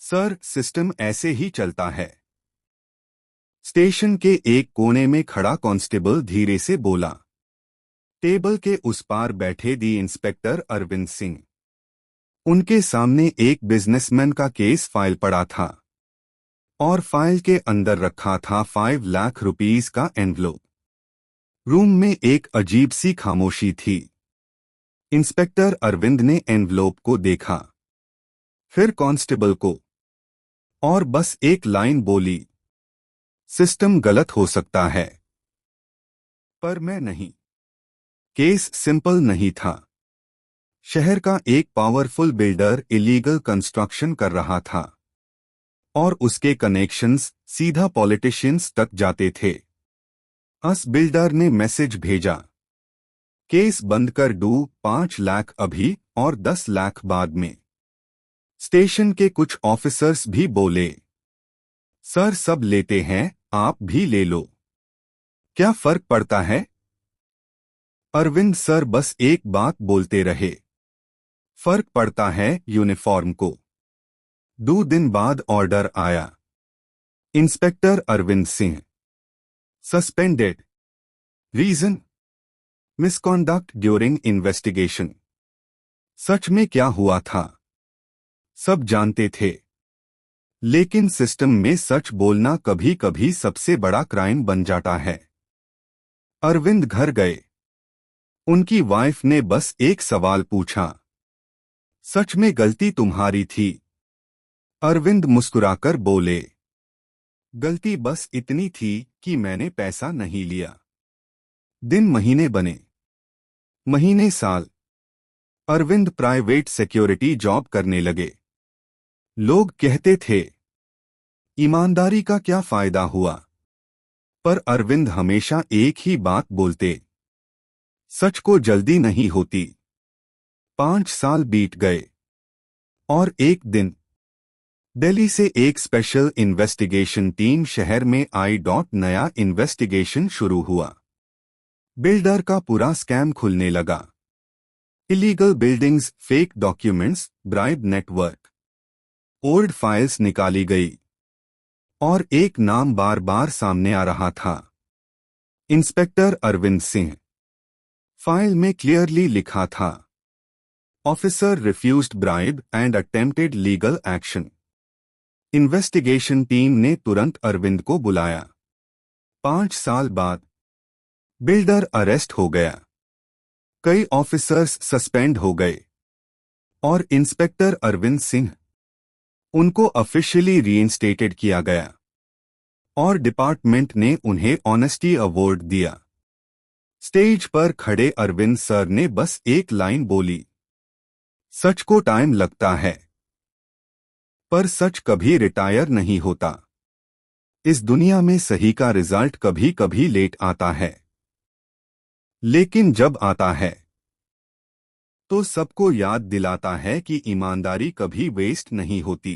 Sir, system ऐसे ही चलता है। स्टेशन के एक कोने में खड़ा कांस्टेबल धीरे से बोला। टेबल के उस पार बैठे दी इंस्पेक्टर अरविंद सिंह। उनके सामने एक बिजनेसमैन का केस फाइल पड़ा था और फाइल के अंदर रखा था 5 लाख रुपीस का एनवलप। रूम में एक अजीब सी खामोशी थी। इंस्पेक्टर अरविंद ने एनवलप को देखा, फिर कांस्टेबल को, और बस एक लाइन बोली, सिस्टम गलत हो सकता है, पर मैं नहीं। केस सिंपल नहीं था। शहर का एक पावरफुल बिल्डर इलीगल कंस्ट्रक्शन कर रहा था और उसके कनेक्शंस सीधा पॉलिटिशियंस तक जाते थे। उस बिल्डर ने मैसेज भेजा, केस बंद कर दूं, 5 लाख अभी और 10 लाख बाद में। स्टेशन के कुछ ऑफिसर्स भी बोले, सर सब लेते हैं, आप भी ले लो, क्या फर्क पड़ता है। अरविंद सर बस एक बात बोलते रहे, फर्क पड़ता है यूनिफॉर्म को। 2 दिन बाद ऑर्डर आया, inspector Arvind Singh suspended. Reason, misconduct during investigation. सच में क्या हुआ था सब जानते थे, लेकिन सिस्टम में सच बोलना कभी कभी सबसे बड़ा क्राइम बन जाता है। अरविंद घर गए। उनकी वाइफ ने बस एक सवाल पूछा, सच में गलती तुम्हारी थी। अरविंद मुस्कुराकर बोले, गलती बस इतनी थी कि मैंने पैसा नहीं लिया। दिन महीने बने, महीने साल। अरविंद प्राइवेट सिक्योरिटी जॉब करने लगे। लोग कहते थे, ईमानदारी का क्या फायदा हुआ, पर अरविंद हमेशा एक ही बात बोलते, सच को जल्दी नहीं होती। 5 साल बीत गए और एक दिन दिल्ली से एक स्पेशल इन्वेस्टिगेशन टीम शहर में आई। नया इन्वेस्टिगेशन शुरू हुआ। बिल्डर का पूरा स्कैम खुलने लगा। Illegal buildings, fake documents, bribe network. Old files निकाली गई और एक नाम बार बार सामने आ रहा था, इंस्पेक्टर अरविंद सिंह। फाइल में क्लियरली लिखा था, officer refused bribe and attempted legal action. Investigation team ने तुरंत अरविंद को बुलाया। 5 साल बाद बिल्डर अरेस्ट हो गया, कई ऑफिसर्स सस्पेंड हो गए और इंस्पेक्टर अरविंद सिंह, उनको ऑफिशियली रीइंस्टेटेड किया गया और डिपार्टमेंट ने उन्हें ऑनेस्टी अवार्ड दिया। स्टेज पर खड़े अरविंद सर ने बस एक लाइन बोली, सच को टाइम लगता है, पर सच कभी रिटायर नहीं होता। इस दुनिया में सही का रिजल्ट कभी कभी लेट आता है, लेकिन जब आता है तो सबको याद दिलाता है कि ईमानदारी कभी वेस्ट नहीं होती।